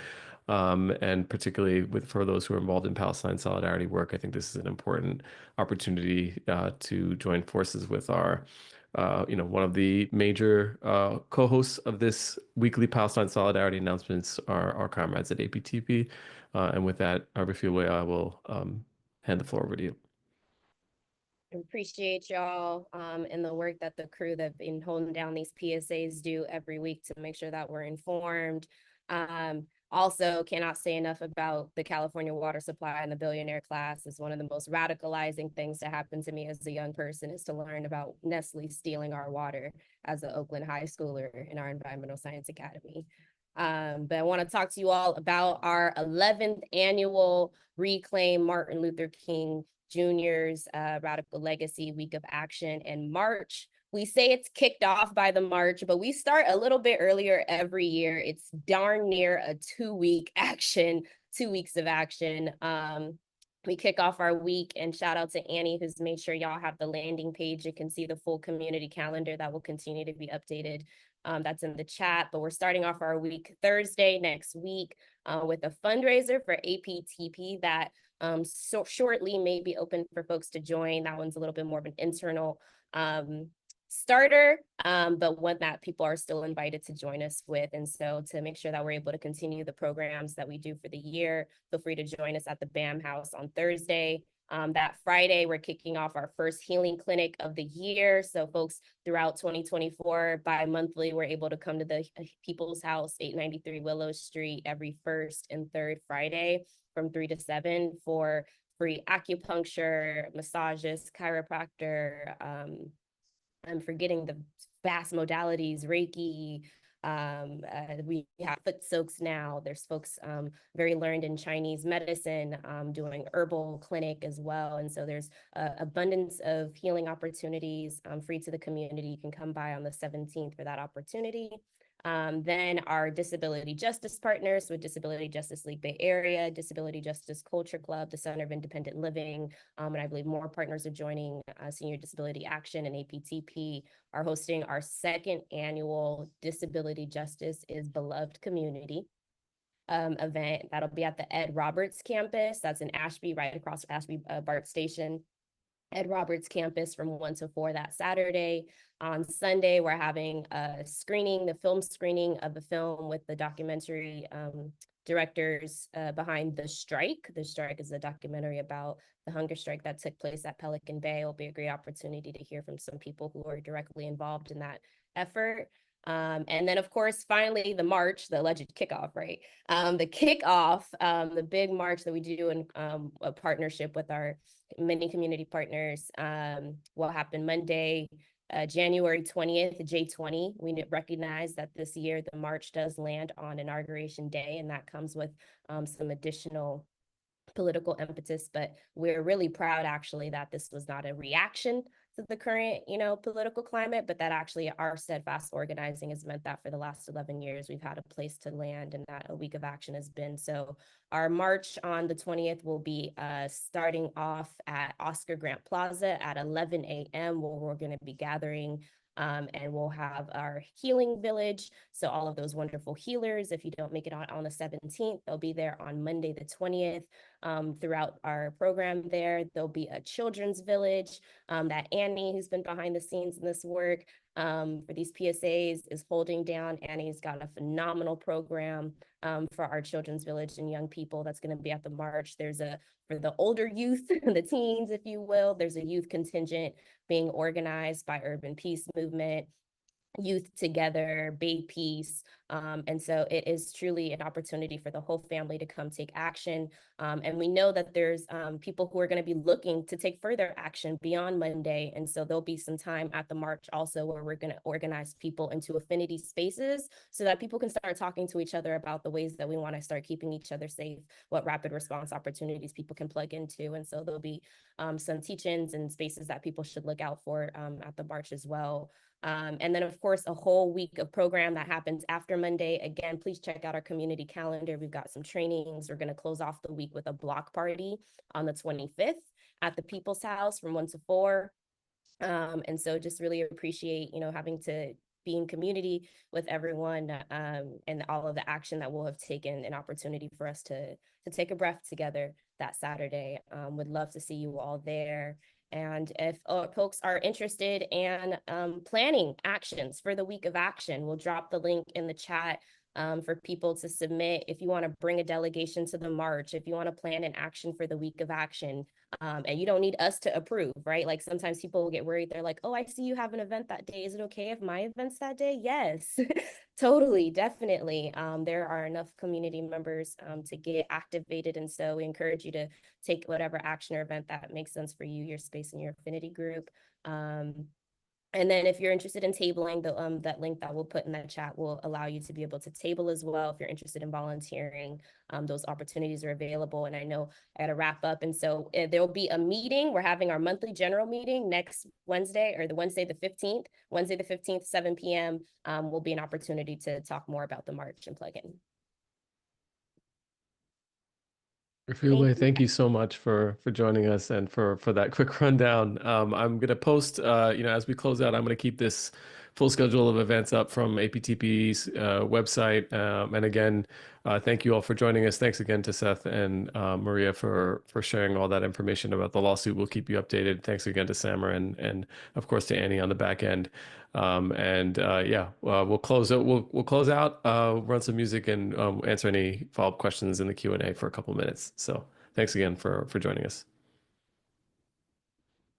and particularly for those who are involved in Palestine solidarity work. I think this is an important opportunity to join forces with our one of the major co-hosts of this weekly Palestine Solidarity announcements are our comrades at APTP. And with that, Rafael Way, I will hand the floor over to you. Appreciate y'all and the work that the crew that been holding down these PSAs do every week to make sure that we're informed. Also, cannot say enough about the California water supply and the billionaire class. Is one of the most radicalizing things to happen to me as a young person is to learn about Nestle stealing our water as an Oakland high schooler in our environmental science academy. But I want to talk to you all about our 11th annual Reclaim Martin Luther King Jr.'s Radical Legacy Week of Action in March. We say it's kicked off by the March, but we start a little bit earlier every year. It's darn near a 2-week action, 2 weeks of action. We kick off our week, and shout out to Annie, who's made sure y'all have the landing page. You can see the full community calendar that will continue to be updated. That's in the chat, but we're starting off our week Thursday next week with a fundraiser for APTP that so shortly may be open for folks to join. That one's a little bit more of an internal starter, but one that people are still invited to join us with. And so to make sure that we're able to continue the programs that we do for the year, feel free to join us at the BAM House on Thursday. That Friday, we're kicking off our first healing clinic of the year. So folks throughout 2024, bi-monthly, we're able to come to the People's House, 893 Willow Street, every first and third Friday from 3 to 7 for free acupuncture, massages, chiropractor. I'm forgetting the vast modalities, Reiki. We have foot soaks now. There's folks very learned in Chinese medicine doing herbal clinic as well. And so there's abundance of healing opportunities free to the community. You can come by on the 17th for that opportunity. Then our disability justice partners with Disability Justice League Bay Area, Disability Justice Culture Club, the Center of Independent Living, and I believe more partners are joining. Senior Disability Action and APTP are hosting our second annual Disability Justice is Beloved Community event. That'll be at the Ed Roberts campus. That's in Ashby, right across Ashby BART station. Ed Roberts campus from 1 to 4 that Saturday. On Sunday, we're having a screening, the film screening of the film with the documentary directors behind The Strike. The Strike is a documentary about the hunger strike that took place at Pelican Bay. It'll be a great opportunity to hear from some people who are directly involved in that effort. And then, of course, finally, the march, the alleged kickoff, right? The kickoff, the big march that we do in a partnership with our many community partners will happen Monday, January 20th, J20. We recognize that this year the march does land on Inauguration Day, and that comes with some additional political impetus, but we're really proud actually that this was not a reaction to the current, political climate, but that actually our steadfast organizing has meant that for the last 11 years, we've had a place to land and that a week of action has been. So our march on the 20th will be starting off at Oscar Grant Plaza at 11 a.m. where we're going to be gathering And we'll have our healing village. So all of those wonderful healers, if you don't make it on the 17th, they'll be there on Monday the 20th. Throughout our program there, there'll be a children's village that Annie, who's been behind the scenes in this work for these PSAs, is holding down. Annie's got a phenomenal program for our children's village and young people that's going to be at the march. For the older youth, the teens, if you will, there's a youth contingent being organized by Urban Peace Movement, Youth Together, Bay Peace. And so it is truly an opportunity for the whole family to come take action. And we know that there's people who are going to be looking to take further action beyond Monday. And so there'll be some time at the march also where we're going to organize people into affinity spaces so that people can start talking to each other about the ways that we want to start keeping each other safe, what rapid response opportunities people can plug into. And so there'll be some teach-ins and spaces that people should look out for at the march as well. And then, of course, a whole week of program that happens after Monday. Again, please check out our community calendar. We've got some trainings. We're going to close off the week with a block party on the 25th at the People's House from 1 to 4. And so just really appreciate, having to be in community with everyone and all of the action that we'll have taken, an opportunity for us to take a breath together that Saturday. Would love to see you all there. And if folks are interested in planning actions for the week of action, we'll drop the link in the chat for people to submit. If you want to bring a delegation to the march, if you want to plan an action for the week of action, and you don't need us to approve, right? Like sometimes people will get worried. They're like, oh, I see you have an event that day. Is it okay if my event's that day? Yes, totally, definitely. There are enough community members to get activated. And so we encourage you to take whatever action or event that makes sense for you, your space and your affinity group. And then if you're interested in tabling, that link that we'll put in that chat will allow you to be able to table as well. If you're interested in volunteering, those opportunities are available. And I know I got to wrap up. And so there will be a meeting. We're having our monthly general meeting next Wednesday, or the Wednesday the 15th, 7 p.m. Will be an opportunity to talk more about the march and plug in. Thank you so much for joining us and for that quick rundown. I'm gonna post, as we close out, I'm gonna keep this full schedule of events up from APTP's website. And again, thank you all for joining us. Thanks again to Seth and Maria for sharing all that information about the lawsuit. We'll keep you updated. Thanks again to Samar and of course to Annie on the back end. We'll close out. We'll close out, run some music, and answer any follow-up questions in the Q&A for a couple minutes. So thanks again for joining us.